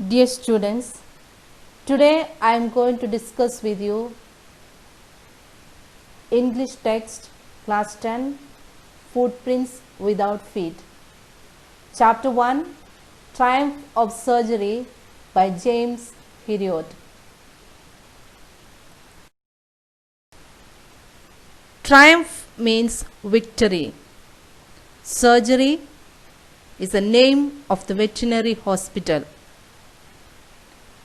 Dear students, today I am going to discuss with you English text class 10 Footprints Without Feet. Chapter 1 Triumph of Surgery by James Herriot. Triumph means victory. Surgery is the name of the veterinary hospital.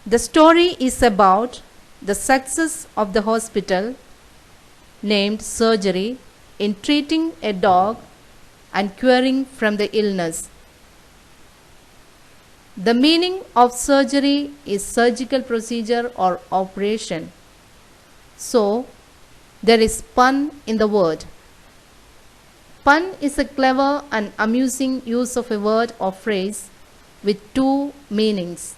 The story is about the success of the hospital named Surgery in treating a dog and curing from the illness. The meaning of surgery is surgical procedure or operation. So, there is pun in the word. Pun is a clever and amusing use of a word or phrase with two meanings.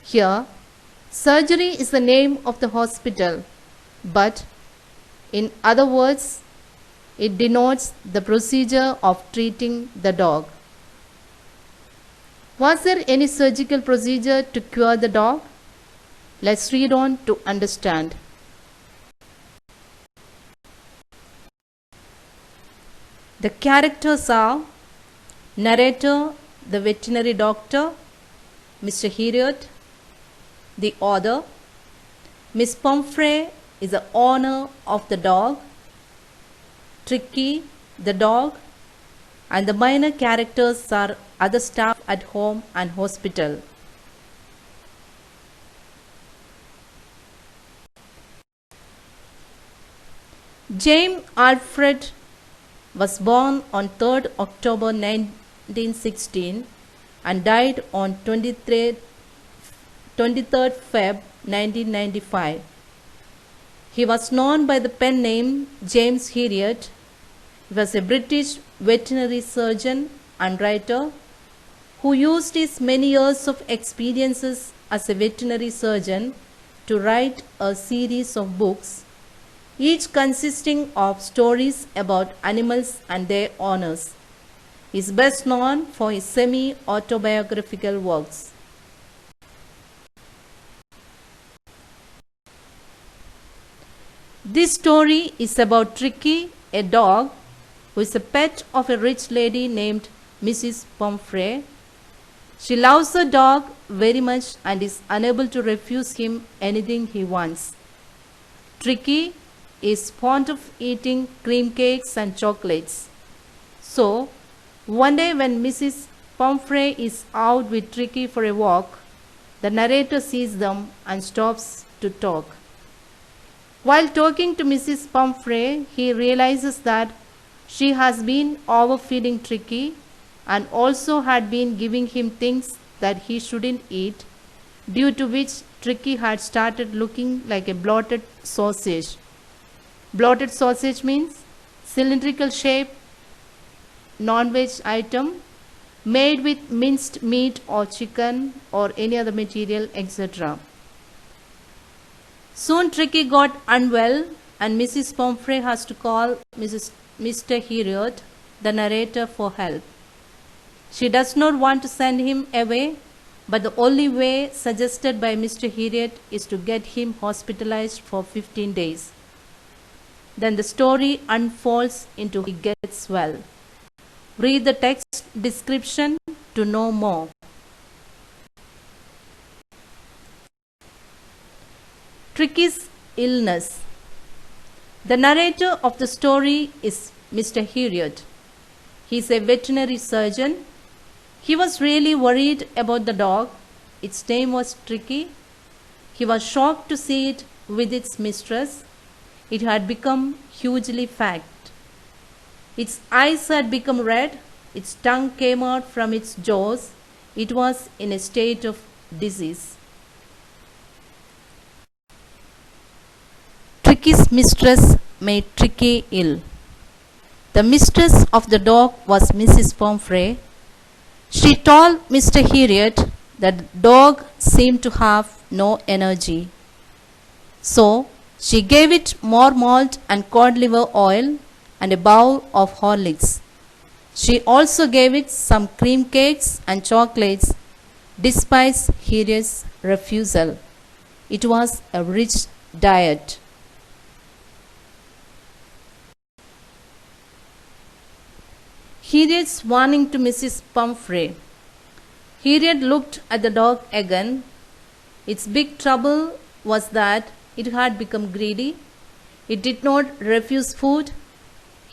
Here, surgery is the name of the hospital, but in other words, it denotes the procedure of treating the dog. Was there any surgical procedure to cure the dog? Let's read on to understand. The characters are narrator, the veterinary doctor, Mr. Herriot, the author. Miss Pomfrey is the owner of the dog, Tricky, the dog, and the minor characters are other staff at home and hospital. James Alfred was born on 3rd October 1916 and died on 23rd Feb 1995. He was known by the pen name James Herriot. He was a British veterinary surgeon and writer who used his many years of experiences as a veterinary surgeon to write a series of books, each consisting of stories about animals and their owners. He is best known for his semi-autobiographical works. This story is about Tricky, a dog who is a pet of a rich lady named Mrs. Pomfrey. She loves the dog very much and is unable to refuse him anything he wants. Tricky is fond of eating cream cakes and chocolates. So, one day when Mrs. Pomfrey is out with Tricky for a walk, the narrator sees them and stops to talk. While talking to Mrs. Pomfrey, he realizes that she has been overfeeding Tricky and also had been giving him things that he shouldn't eat, due to which Tricky had started looking like a bloated sausage. Bloated sausage means cylindrical shape non-veg item made with minced meat or chicken or any other material, etc. Soon Tricky got unwell and Mrs. Pomfrey has to call Mr. Herriot, the narrator, for help. She does not want to send him away, but the only way suggested by Mr. Herriot is to get him hospitalized for 15 days. Then the story unfolds into he gets well. Read the text description to know more. Tricky's illness. The narrator of the story is Mr. Herriot. He is a veterinary surgeon. He was really worried about the dog. Its name was Tricky. He was shocked to see it with its mistress. It had become hugely fat. Its eyes had become red. Its tongue came out from its jaws. It was in a state of disease. Tricky's mistress made Tricky ill. The mistress of the dog was Mrs. Pomfrey. She told Mr. Herriot that the dog seemed to have no energy. So, she gave it more malt and cod liver oil and a bowl of Horlicks. She also gave it some cream cakes and chocolates despite Harriet's refusal. It was a rich diet. Harriet's warning to Mrs. Pumphrey. Harriet looked at the dog again. Its big trouble was that it had become greedy. It did not refuse food.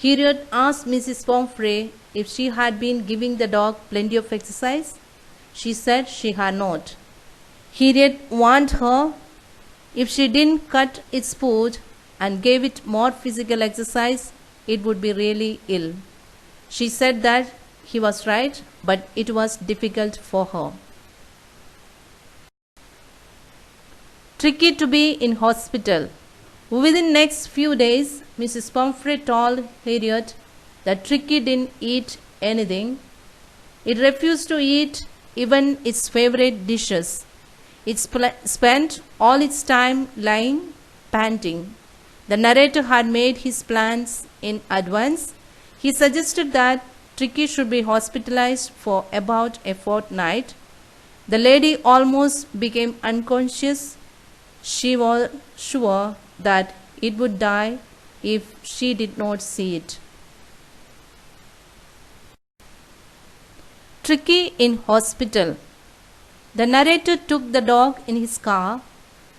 Harriet asked Mrs. Pumphrey if she had been giving the dog plenty of exercise. She said she had not. Harriet warned her if she didn't cut its food and gave it more physical exercise, it would be really ill. She said that he was right, but it was difficult for her. Tricky to be in hospital. Within next few days, Mrs. Pumphrey told Harriet that Tricky didn't eat anything. It refused to eat even its favorite dishes. It spent all its time lying, panting. The narrator had made his plans in advance. He suggested that Tricky should be hospitalized for about a fortnight. The lady almost became unconscious. She was sure that it would die if she did not see it. Tricky in hospital. The narrator took the dog in his car.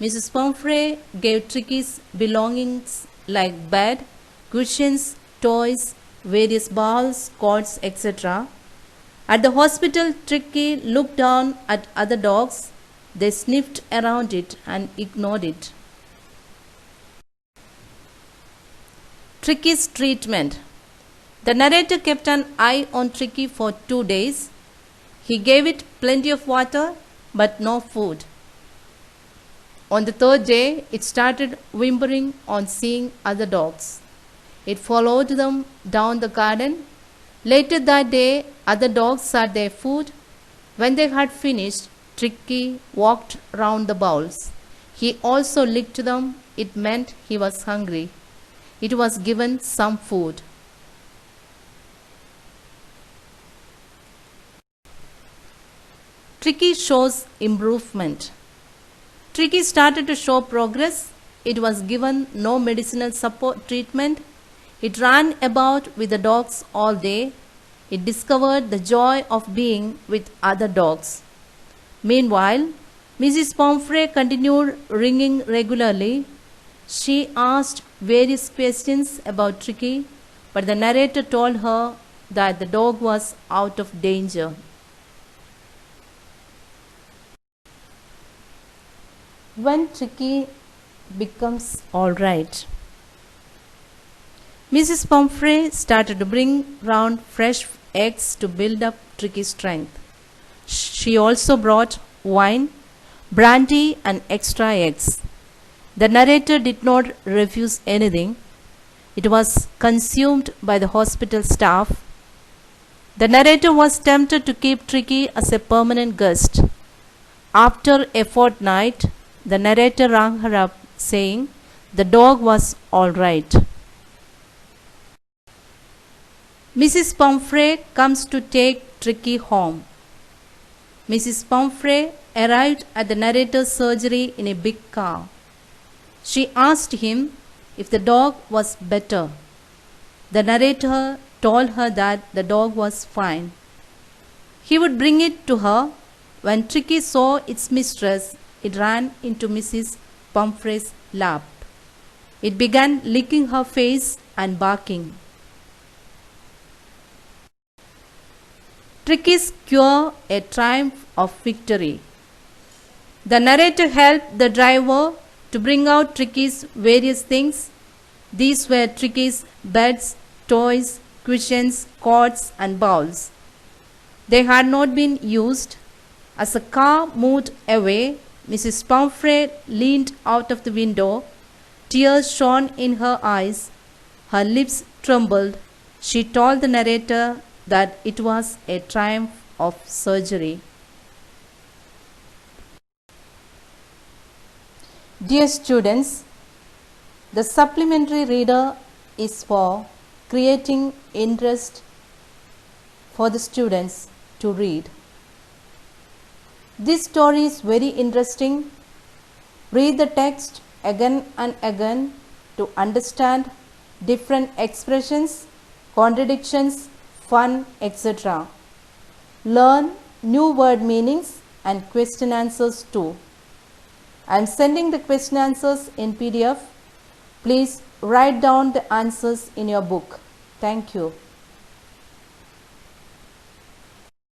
Mrs. Pumphrey gave Tricky's belongings like bed, cushions, toys, various balls, cords, etc. At the hospital, Tricky looked down at other dogs. They sniffed around it and ignored it. Tricky's treatment. The narrator kept an eye on Tricky for 2 days. He gave it plenty of water, but no food. On the 3rd day, it started whimpering on seeing other dogs. It followed them down the garden. Later that day, other dogs had their food. When they had finished, Tricky walked round the bowls. He also licked them. It meant he was hungry. It was given some food. Tricky shows improvement. Tricky started to show progress. It was given no medicinal support treatment. It ran about with the dogs all day. It discovered the joy of being with other dogs. Meanwhile, Mrs. Pumphrey continued ringing regularly. She asked various questions about Tricky, but the narrator told her that the dog was out of danger. When Tricky becomes all right. Mrs. Pumphrey started to bring round fresh eggs to build up Tricky's strength. She also brought wine, brandy, and extra eggs. The narrator did not refuse anything. It was consumed by the hospital staff. The narrator was tempted to keep Tricky as a permanent guest. After a fortnight, the narrator rang her up, saying the dog was all right. Mrs. Pumphrey comes to take Tricky home. Mrs. Pumphrey arrived at the narrator's surgery in a big car. She asked him if the dog was better. The narrator told her that the dog was fine. He would bring it to her. When Tricky saw its mistress, it ran into Mrs. Pumphrey's lap. It began licking her face and barking. Tricky's cure, a triumph of victory. The narrator helped the driver to bring out Tricky's various things. These were Tricky's beds, toys, cushions, cords, and bowls. They had not been used. As the car moved away, Mrs. Pumphrey leaned out of the window. Tears shone in her eyes. Her lips trembled. She told the narrator that it was a triumph of surgery. Dear students, the supplementary reader is for creating interest for the students to read. This story is very interesting. Read the text again and again to understand different expressions, contradictions, fun, etc. Learn new word meanings and question answers too. I am sending the question answers in PDF. Please write down the answers in your book. Thank you.